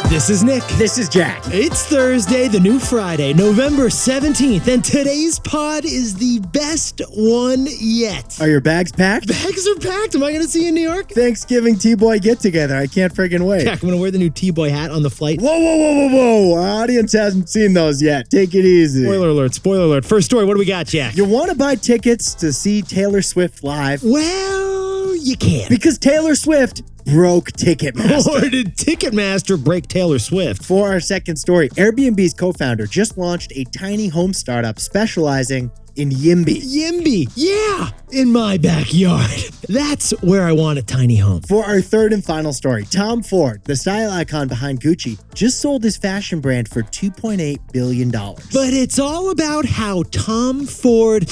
This is Nick. This is Jack. It's Thursday, the new Friday, November 17th, and today's pod is the best one yet. Are your bags packed? Bags are packed. Am I going to see you in New York? Thanksgiving T-Boy get-together. I can't friggin' wait. Jack, I'm going to wear the new T-Boy hat on the flight. Whoa. Our audience hasn't seen those yet. Take it easy. Spoiler alert. First story, what do we got, Jack? You want to buy tickets to see Taylor Swift live? Well, you can't. Because Taylor Swift broke TicketMaster. Or did TicketMaster break Taylor Swift? For our second story, Airbnb's co-founder just launched a tiny home startup specializing in YIMBY. YIMBY, yeah, in my backyard. That's where I want a tiny home. For our third and final story, Tom Ford, the style icon behind Gucci, just sold his fashion brand for $2.8 billion. But it's all about how Tom Ford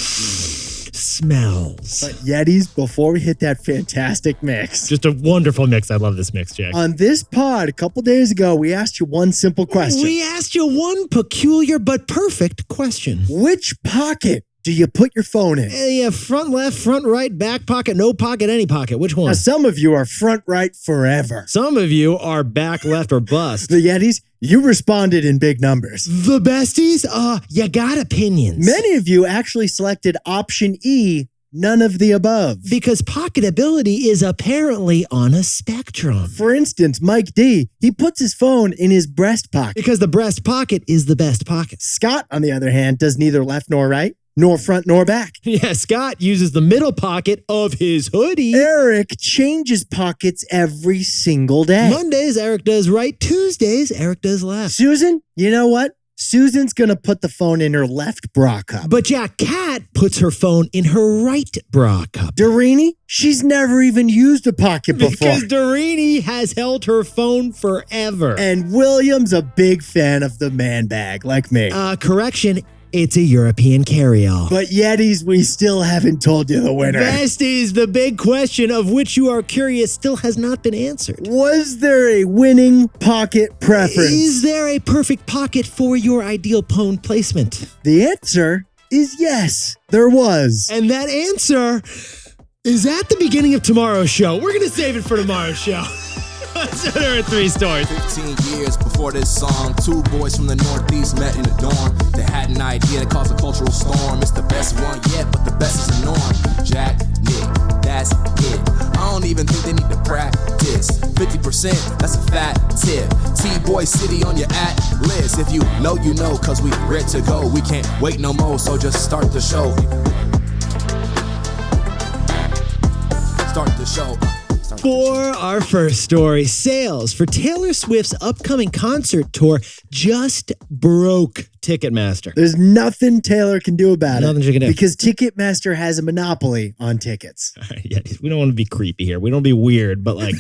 smells. But Yetis, before we hit that fantastic mix. Just a wonderful mix. I love this mix, Jack. On this pod, a couple days ago, we asked you one simple question. We asked you one peculiar but perfect question. Which pocket do you put your phone in? Yeah, front left, front right, back pocket, no pocket, any pocket. Which one? Now, some of you are front right forever. Some of you are back left or bust. The Yetis, you responded in big numbers. The besties, you got opinions. Many of you actually selected option E, none of the above. Because pocketability is apparently on a spectrum. For instance, Mike D, he puts his phone in his breast pocket. Because the breast pocket is the best pocket. Scott, on the other hand, does neither left nor right, nor front nor back. Yeah, Scott uses the middle pocket of his hoodie. Eric changes pockets every single day. Mondays, Eric does right. Tuesdays, Eric does left. Susan, you know what? Susan's gonna put the phone in her left bra cup. But Jack Cat puts her phone in her right bra cup. Doreen, she's never even used a pocket before. Because Doreen has held her phone forever. And William's a big fan of the man bag, like me. Correction, it's a European carry-all. But Yetis, we still haven't told you the winner. Besties, the big question of which you are curious still has not been answered. Was there a winning pocket preference? Is there a perfect pocket for your ideal phone placement? The answer is yes, there was. And that answer is at the beginning of tomorrow's show. We're going to save it for tomorrow's show. So there are three stories. 15 years before this song, two boys from the Northeast met in a dorm. They had an idea that caused a cultural storm. It's the best one yet, but the best is the norm. Jack, Nick, that's it. I don't even think they need to practice. 50%, that's a fat tip. T-Boy City on your at-list. If you know, cause we ready to go. We can't wait no more, so just start the show. Start the show. For our first story, sales for Taylor Swift's upcoming concert tour just broke Ticketmaster. There's nothing Taylor can do about it. Nothing she can do. Because Ticketmaster has a monopoly on tickets. Yeah, we don't want to be creepy here. We don't be weird, but like,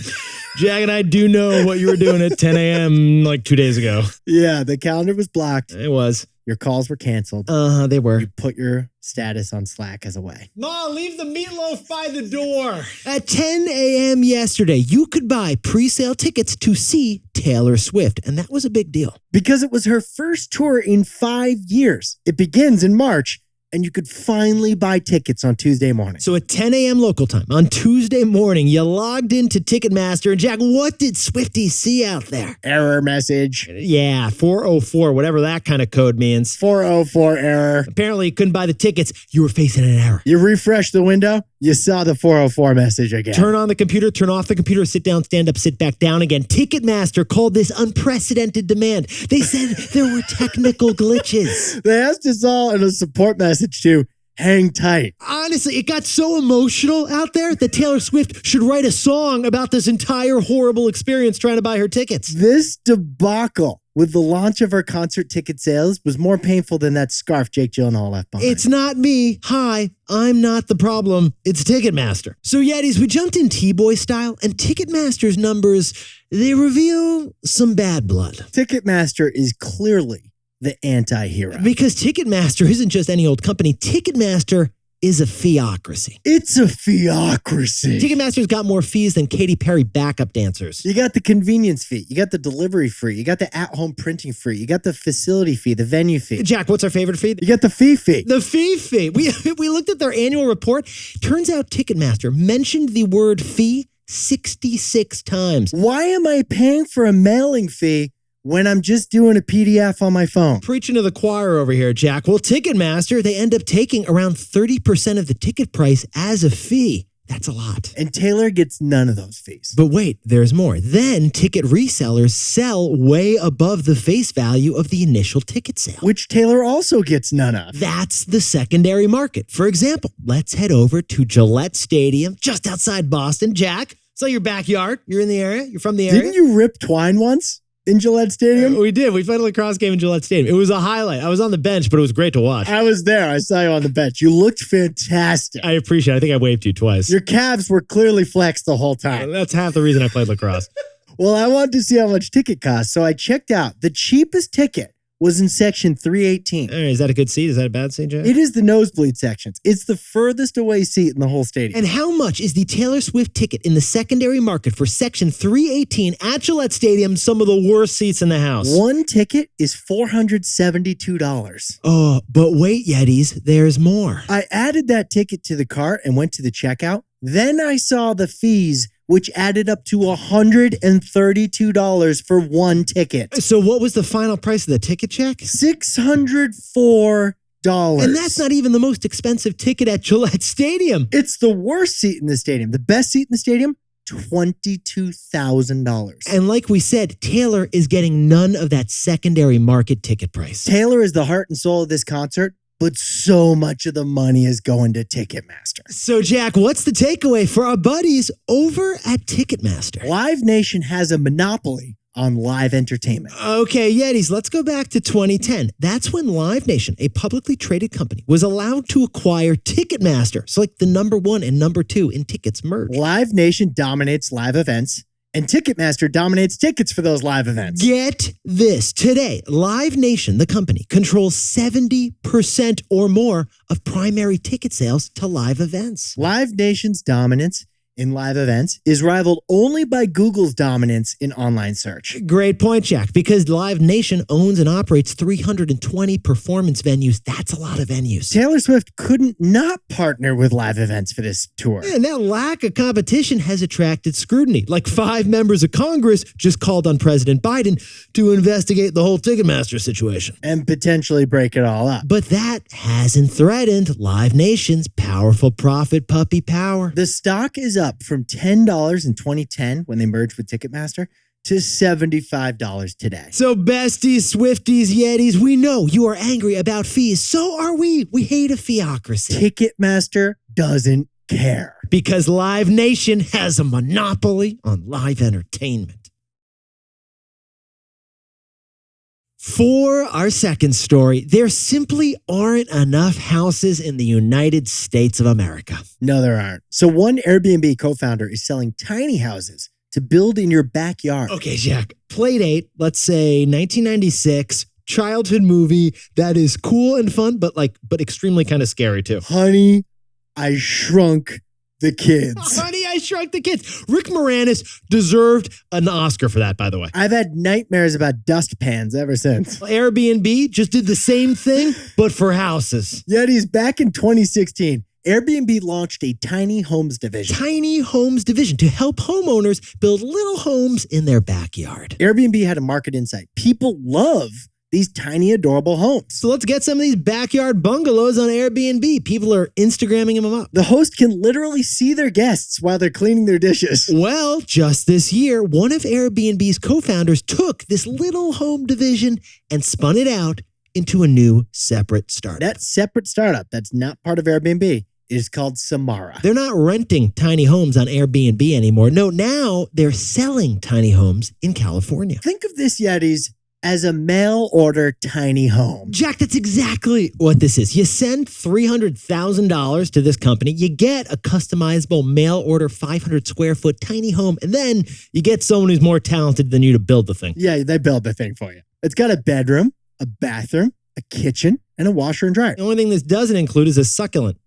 Jack and I do know what you were doing at 10 a.m. like 2 days ago. Yeah, the calendar was blocked. It was. Your calls were canceled. They were. You put your status on Slack as away. Ma, leave the meatloaf by the door. At 10 a.m. yesterday, you could buy pre-sale tickets to see Taylor Swift, and that was a big deal. Because it was her first tour in 5 years. It begins in March, and you could finally buy tickets on Tuesday morning. So at 10 a.m. local time on Tuesday morning, you logged into Ticketmaster, and Jack, what did Swifties see out there? Error message. Yeah, 404, whatever that kind of code means. 404 error. Apparently, you couldn't buy the tickets. You were facing an error. You refresh the window, you saw the 404 message again. Turn on the computer, turn off the computer, sit down, stand up, sit back down again. Ticketmaster called this unprecedented demand. They said there were technical glitches. They asked us all in a support message to hang tight. Honestly, it got so emotional out there that Taylor Swift should write a song about this entire horrible experience trying to buy her tickets. This debacle with the launch of her concert ticket sales was more painful than that scarf Jake Gyllenhaal left behind. It's not me. Hi, I'm not the problem. It's Ticketmaster. So Yetis, we jumped in T-Boy style, and Ticketmaster's numbers, they reveal some bad blood. Ticketmaster is clearly the anti-hero. Because Ticketmaster isn't just any old company. Ticketmaster is a theocracy. It's a theocracy. Ticketmaster's got more fees than Katy Perry backup dancers. You got the convenience fee. You got the delivery fee. You got the at-home printing fee. You got the facility fee, the venue fee. Jack, what's our favorite fee? You got the fee. The fee. We looked at their annual report. Turns out Ticketmaster mentioned the word fee 66 times. Why am I paying for a mailing fee when I'm just doing a PDF on my phone. Preaching to the choir over here, Jack. Well, Ticketmaster, they end up taking around 30% of the ticket price as a fee. That's a lot. And Taylor gets none of those fees. But wait, there's more. Then ticket resellers sell way above the face value of the initial ticket sale, Which Taylor also gets none of. that's the secondary market. For example, let's head over to Gillette Stadium, just outside Boston. Jack, it's like your backyard. You're in the area. You're from the area. Didn't you rip twine once in Gillette Stadium? We did. We played a lacrosse game in Gillette Stadium. It was a highlight. I was on the bench, but it was great to watch. I was there. I saw you on the bench. You looked fantastic. I appreciate it. I think I waved you twice. Your calves were clearly flexed the whole time. That's half the reason I played lacrosse. Well, I wanted to see how much ticket cost, so I checked out. The cheapest ticket was in section 318. All right, is that a good seat? Is that a bad seat, Jack? It is the nosebleed sections. It's the furthest away seat in the whole stadium. And how much is the Taylor Swift ticket in the secondary market for section 318 at Gillette Stadium, some of the worst seats in the house? One ticket is $472. Oh, but wait, Yetis, there's more. I added that ticket to the cart and went to the checkout. Then I saw the fees, which added up to $132 for one ticket. So what was the final price of the ticket check? $604. And that's not even the most expensive ticket at Gillette Stadium. It's the worst seat in the stadium. The best seat in the stadium, $22,000. And like we said, Taylor is getting none of that secondary market ticket price. Taylor is the heart and soul of this concert, but so much of the money is going to Ticketmaster. So, Jack, what's the takeaway for our buddies over at Ticketmaster? Live Nation has a monopoly on live entertainment. Okay, Yetis, let's go back to 2010. That's when Live Nation, a publicly traded company, was allowed to acquire Ticketmaster. So like the number 1 and number 2 in tickets merged. Live Nation dominates live events, and Ticketmaster dominates tickets for those live events. Get this. Today, Live Nation, the company, controls 70% or more of primary ticket sales to live events. Live Nation's dominance in live events is rivaled only by Google's dominance in online search. Great point, Jack, because Live Nation owns and operates 320 performance venues. That's a lot of venues. Taylor Swift couldn't not partner with live events for this tour. And that lack of competition has attracted scrutiny. Like 5 members of Congress just called on President Biden to investigate the whole Ticketmaster situation. And potentially break it all up. But that hasn't threatened Live Nation's powerful profit puppy power. The stock is up from $10 in 2010 when they merged with Ticketmaster to $75 today. So besties, Swifties, Yetis, we know you are angry about fees. So are we. We hate a feocracy. Ticketmaster doesn't care. Because Live Nation has a monopoly on live entertainment. For our second story, there simply aren't enough houses in the United States of America. No, there aren't. So one Airbnb co-founder is selling tiny houses to build in your backyard. Okay, Jack, Playdate, let's say 1996, childhood movie that is cool and fun, but extremely kind of scary too. Honey, I Shrunk the Kids. Honey, I Shrunk the Kids. Rick Moranis deserved an Oscar for that, by the way. I've had nightmares about dustpans ever since. Airbnb just did the same thing, but for houses. Yetis, back in 2016, Airbnb launched a tiny homes division. Tiny homes division to help homeowners build little homes in their backyard. Airbnb had a market insight. People love these tiny, adorable homes. So let's get some of these backyard bungalows on Airbnb. People are Instagramming them up. The host can literally see their guests while they're cleaning their dishes. Well, just this year, one of Airbnb's co-founders took this little home division and spun it out into a new separate startup. That separate startup that's not part of Airbnb is called Samara. They're not renting tiny homes on Airbnb anymore. No, now they're selling tiny homes in California. Think of this, Yetis, as a mail order tiny home. Jack, that's exactly what this is. You send $300,000 to this company, you get a customizable mail order 500 square foot tiny home, and then you get someone who's more talented than you to build the thing. Yeah, they build the thing for you. It's got a bedroom, a bathroom, a kitchen, and a washer and dryer. The only thing this doesn't include is a succulent.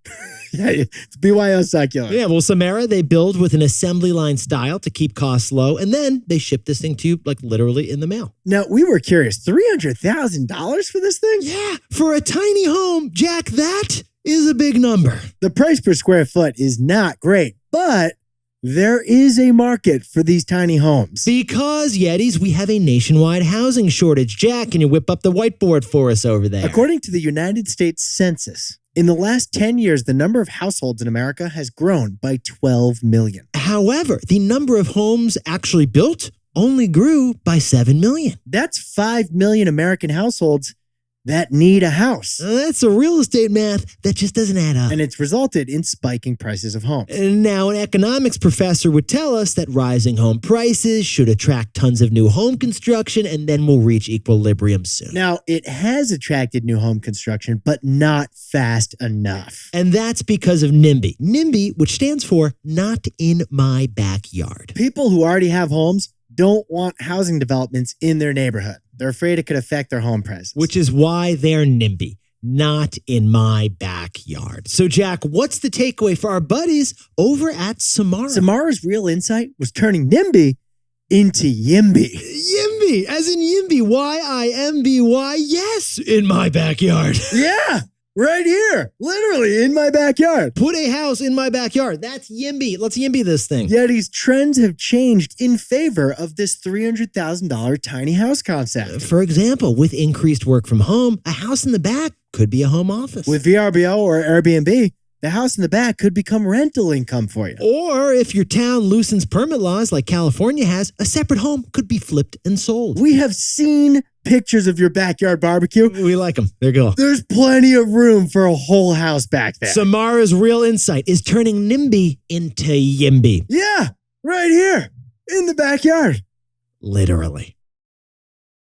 Yeah, it's BYO succulent. Yeah, well, Samara, they build with an assembly line style to keep costs low, and then they ship this thing to you, like literally in the mail. Now, we were curious, $300,000 for this thing? Yeah, for a tiny home, Jack, that is a big number. The price per square foot is not great, but There is a market for these tiny homes. Because, Yetis, we have a nationwide housing shortage. Jack, can you whip up the whiteboard for us over there? According to the United States Census, in the last 10 years, the number of households in America has grown by 12 million. However, the number of homes actually built only grew by 7 million. That's 5 million American households that need a house. That's a real estate math that just doesn't add up. And it's resulted in spiking prices of homes. And now, an economics professor would tell us that rising home prices should attract tons of new home construction, and then we'll reach equilibrium soon. Now, it has attracted new home construction, but not fast enough. And that's because of NIMBY. NIMBY, which stands for Not in My Backyard. People who already have homes don't want housing developments in their neighborhood. They're afraid it could affect their home prices. Which is why they're NIMBY. Not in my backyard. So, Jack, what's the takeaway for our buddies over at Samara? Samara's real insight was turning NIMBY into YIMBY. YIMBY, as in YIMBY, YIMBY, yes, in my backyard. Yeah, right here. Literally in my backyard. Put a house in my backyard. That's YIMBY. Let's YIMBY this thing. Yet these trends have changed in favor of this $300,000 tiny house concept. For example, with increased work from home, a house in the back could be a home office. With VRBO or Airbnb, the house in the back could become rental income for you. Or if your town loosens permit laws like California has, a separate home could be flipped and sold. We have seen pictures of your backyard barbecue. We like them. There you go. There's plenty of room for a whole house back there. Samara's real insight is turning NIMBY into YIMBY. Yeah, right here in the backyard. Literally.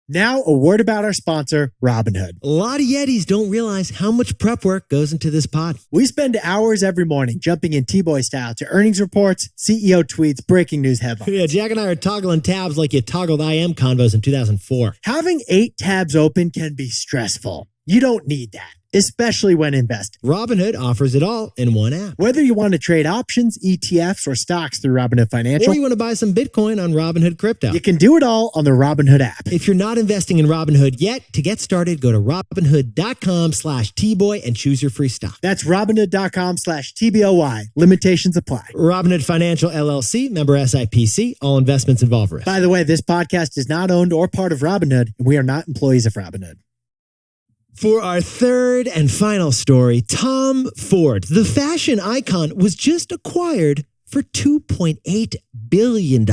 Now, a word about our sponsor, Robinhood. A lot of Yetis don't realize how much prep work goes into this pod. We spend hours every morning jumping in T-Boy style to earnings reports, CEO tweets, breaking news headlines. Yeah, Jack and I are toggling tabs like you toggled IM convos in 2004. Having 8 tabs open can be stressful. You don't need that, especially when investing. Robinhood offers it all in one app. Whether you want to trade options, ETFs, or stocks through Robinhood Financial, Or you want to buy some Bitcoin on Robinhood Crypto. you can do it all on the Robinhood app. If you're not investing in Robinhood yet, to get started, go to Robinhood.com/Tboy and choose your free stock. That's Robinhood.com/TBOY. Limitations apply. Robinhood Financial LLC, member SIPC. All investments involve risk. By the way, this podcast is not owned or part of Robinhood, and we are not employees of Robinhood. For our third and final story, Tom Ford, the fashion icon, was just acquired for $2.8 billion.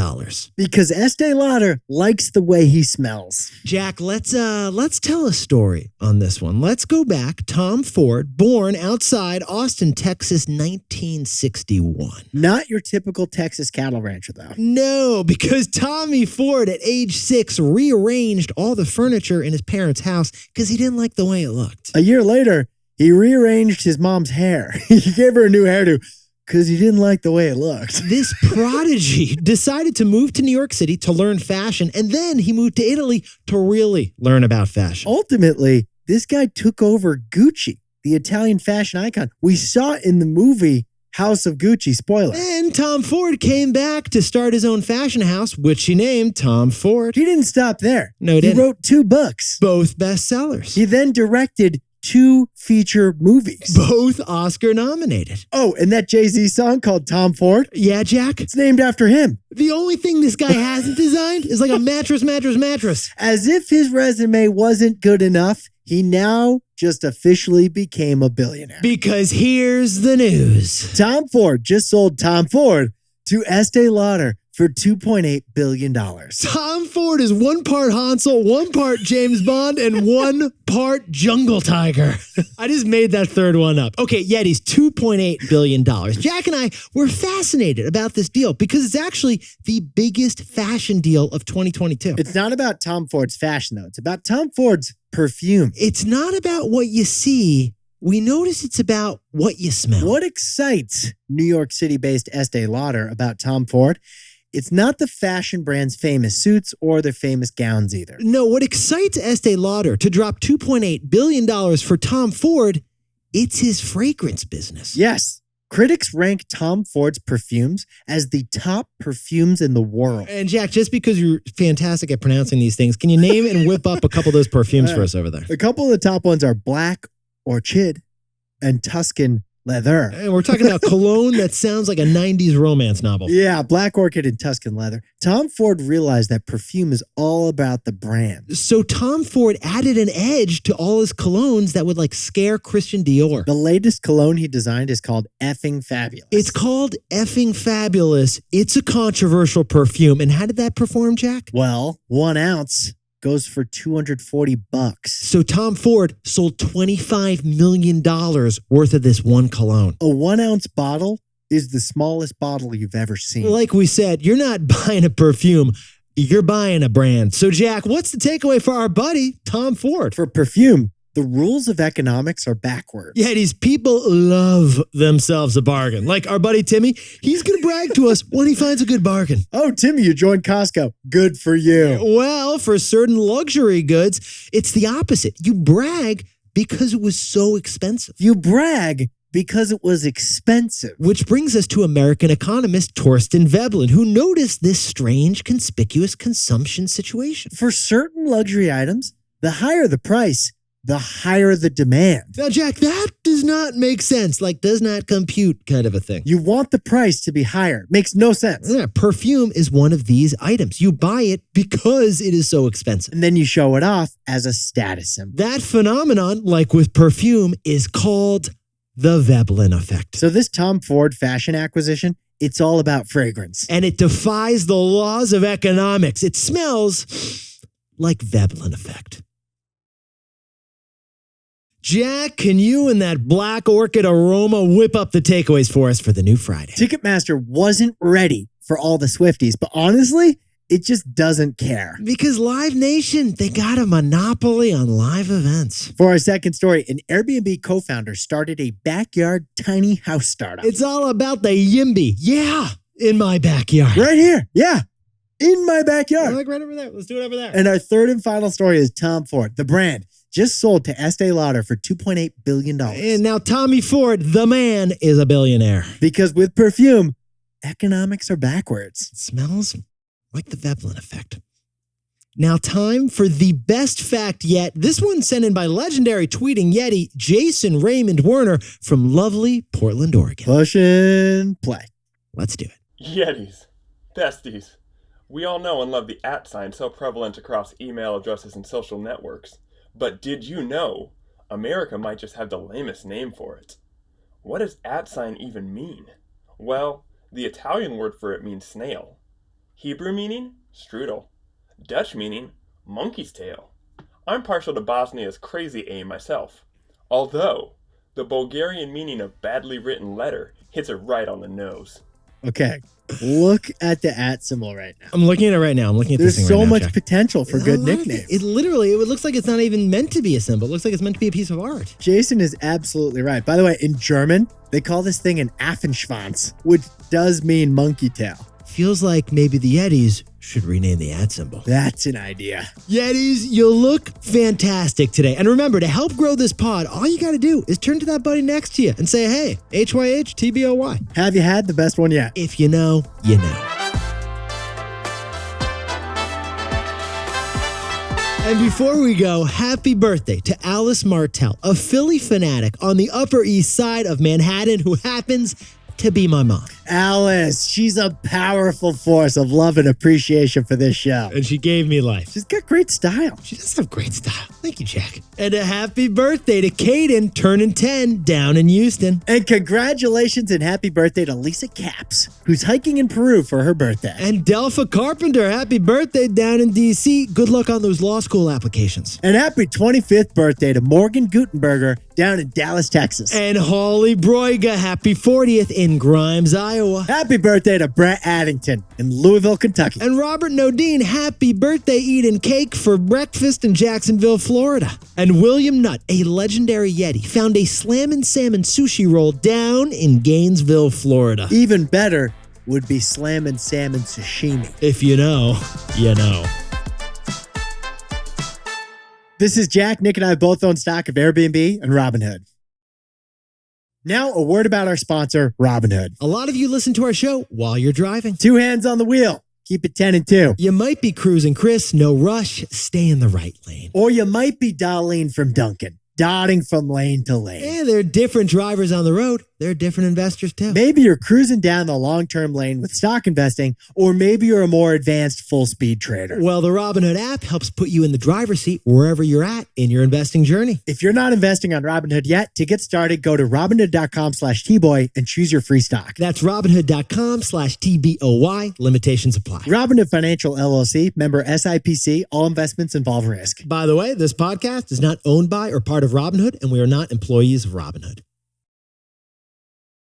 Because Estee Lauder likes the way he smells. Jack, let's tell a story on this one. Let's go back. Tom Ford, born outside Austin, Texas, 1961. Not your typical Texas cattle rancher, though. No, because Tommy Ford at age 6 rearranged all the furniture in his parents' house because he didn't like the way it looked. A year later, he rearranged his mom's hair. He gave her a new hairdo because he didn't like the way it looked. This prodigy decided to move to New York City to learn fashion, and then he moved to Italy to really learn about fashion. Ultimately, this guy took over Gucci, the Italian fashion icon. We saw it in the movie House of Gucci, spoiler. Then Tom Ford came back to start his own fashion house, which he named Tom Ford. He didn't stop there. No, he didn't. He wrote 2 books. Both bestsellers. He then directed 2 feature movies. Both Oscar nominated. Oh, and that Jay-Z song called Tom Ford? Yeah, Jack? It's named after him. The only thing this guy hasn't designed is like a mattress. As if his resume wasn't good enough, he now just officially became a billionaire. Because here's the news. Tom Ford just sold Tom Ford to Estee Lauder for $2.8 billion. Tom Ford is 1 part Hansel, 1 part James Bond, and 1 part Jungle Tiger. I just made that third one up. Okay, Yetis, $2.8 billion. Jack and I were fascinated about this deal because it's actually the biggest fashion deal of 2022. It's not about Tom Ford's fashion, though. It's about Tom Ford's perfume. It's not about what you see. We notice it's about what you smell. What excites New York City-based Estee Lauder about Tom Ford? It's not the fashion brand's famous suits or their famous gowns either. No, what excites Estee Lauder to drop $2.8 billion for Tom Ford, it's his fragrance business. Yes. Critics rank Tom Ford's perfumes as the top perfumes in the world. And Jack, just because you're fantastic at pronouncing these things, can you name and whip up a couple of those perfumes for us over there? A couple of the top ones are Black Orchid and Tuscan leather. And we're talking about cologne that sounds like a 90s romance novel. Yeah, black orchid and Tuscan leather. Tom Ford realized that perfume is all about the brand. So Tom Ford added an edge to all his colognes that would like scare Christian Dior. The latest cologne he designed is called Effing Fabulous. It's called Effing Fabulous. It's a controversial perfume. And how did that perform, Jack? Well, 1 ounce goes for $240. So Tom Ford sold $25 million worth of this one cologne. A 1 ounce bottle is the smallest bottle you've ever seen. Like we said, you're not buying a perfume, you're buying a brand. So Jack, what's the takeaway for our buddy, Tom Ford? For perfume, the rules of economics are backwards. Yeah, these people love themselves a bargain. Like our buddy Timmy, he's going to brag to us when he finds a good bargain. Oh, Timmy, you joined Costco. Good for you. Well, for certain luxury goods, it's the opposite. You brag because it was so expensive. You brag because it was expensive. Which brings us to American economist Torsten Veblen, who noticed this strange, conspicuous consumption situation. For certain luxury items, the higher the price, the higher the demand. Now, Jack, that does not make sense, like does not compute kind of a thing. You want the price to be higher. Makes no sense. Yeah, perfume is one of these items. You buy it because it is so expensive. And then you show it off as a status symbol. That phenomenon, like with perfume, is called the Veblen effect. So this Tom Ford fashion acquisition, it's all about fragrance. And it defies the laws of economics. It smells like Veblen effect. Jack, can you and that black orchid aroma whip up the takeaways for us for the new Friday? TicketMaster wasn't ready for all the Swifties, but honestly, it just doesn't care. Because Live Nation, they got a monopoly on live events. For our second story, an Airbnb co-founder started a backyard tiny house startup. It's all about the YIMBY. Yeah, in my backyard. Right here. Yeah, in my backyard. Like right over there. Let's do it over there. And our third and final story is Tom Ford, the brand, just sold to Estee Lauder for $2.8 billion. And now Tommy Ford, the man, is a billionaire. Because with perfume, economics are backwards. It smells like the Veblen effect. Now time for the best fact yet. This one sent in by legendary tweeting Yeti, Jason Raymond Werner from lovely Portland, Oregon. Push and play. Let's do it. Yetis, besties. We all know and love the @ sign so prevalent across email addresses and social networks. But did you know America might just have the lamest name for it? What does @ sign even mean? Well, the Italian word for it means snail. Hebrew meaning, strudel. Dutch meaning, monkey's tail. I'm partial to Bosnia's crazy A myself. Although, the Bulgarian meaning of badly written letter hits it right on the nose. Okay, look at the @ symbol right now. I'm looking at it right now. I'm looking at There's this thing so right now, much Jack. potential for good A lot of nicknames. It literally, it looks like it's not even meant to be a symbol. It looks like it's meant to be a piece of art. Jason is absolutely right. By the way, in German, they call this thing an Affenschwanz, which does mean monkey tail. Feels like maybe the Yetis should rename the @ symbol. That's an idea. Yetis, you look fantastic today. And remember, to help grow this pod, all you got to do is turn to that buddy next to you and say, hey, HYHTBOY. Have you had the best one yet? If you know, you know. And before we go, happy birthday to Alice Martell, a Philly fanatic on the Upper East Side of Manhattan who happens to be my mom. Alice, she's a powerful force of love and appreciation for this show. And she gave me life. She's got great style. She does have great style. Thank you, Jack. And a happy birthday to Caden, turning 10 down in Houston. And congratulations and happy birthday to Lisa Caps, who's hiking in Peru for her birthday. And Delpha Carpenter, happy birthday down in D.C. Good luck on those law school applications. And happy 25th birthday to Morgan Gutenberger down in Dallas, Texas. And Holly Broiga, happy 40th in Grimes, Iowa. Happy birthday to Brett Addington in Louisville, Kentucky. And Robert Nodine, happy birthday eating cake for breakfast in Jacksonville, Florida. And William Nutt, a legendary Yeti, found a slammin' salmon sushi roll down in Gainesville, Florida. Even better would be slammin' salmon sashimi. If you know, you know. This is Jack. Nick and I both own stock of Airbnb and Robinhood. Now, a word about our sponsor, Robinhood. A lot of you listen to our show while you're driving. 2 hands on the wheel. Keep it 10 and 2. You might be cruising, Chris. No rush. Stay in the right lane. Or you might be Darlene from Duncan, dotting from lane to lane. Yeah, there are different drivers on the road. they're different investors too. Maybe you're cruising down the long-term lane with stock investing, or maybe you're a more advanced full-speed trader. Well, the Robinhood app helps put you in the driver's seat wherever you're at in your investing journey. If you're not investing on Robinhood yet, to get started, go to Robinhood.com/TBoy and choose your free stock. That's Robinhood.com/TBOY. Limitations apply. Robinhood Financial LLC, member SIPC, all investments involve risk. By the way, this podcast is not owned by or part of Robinhood, and we are not employees of Robinhood.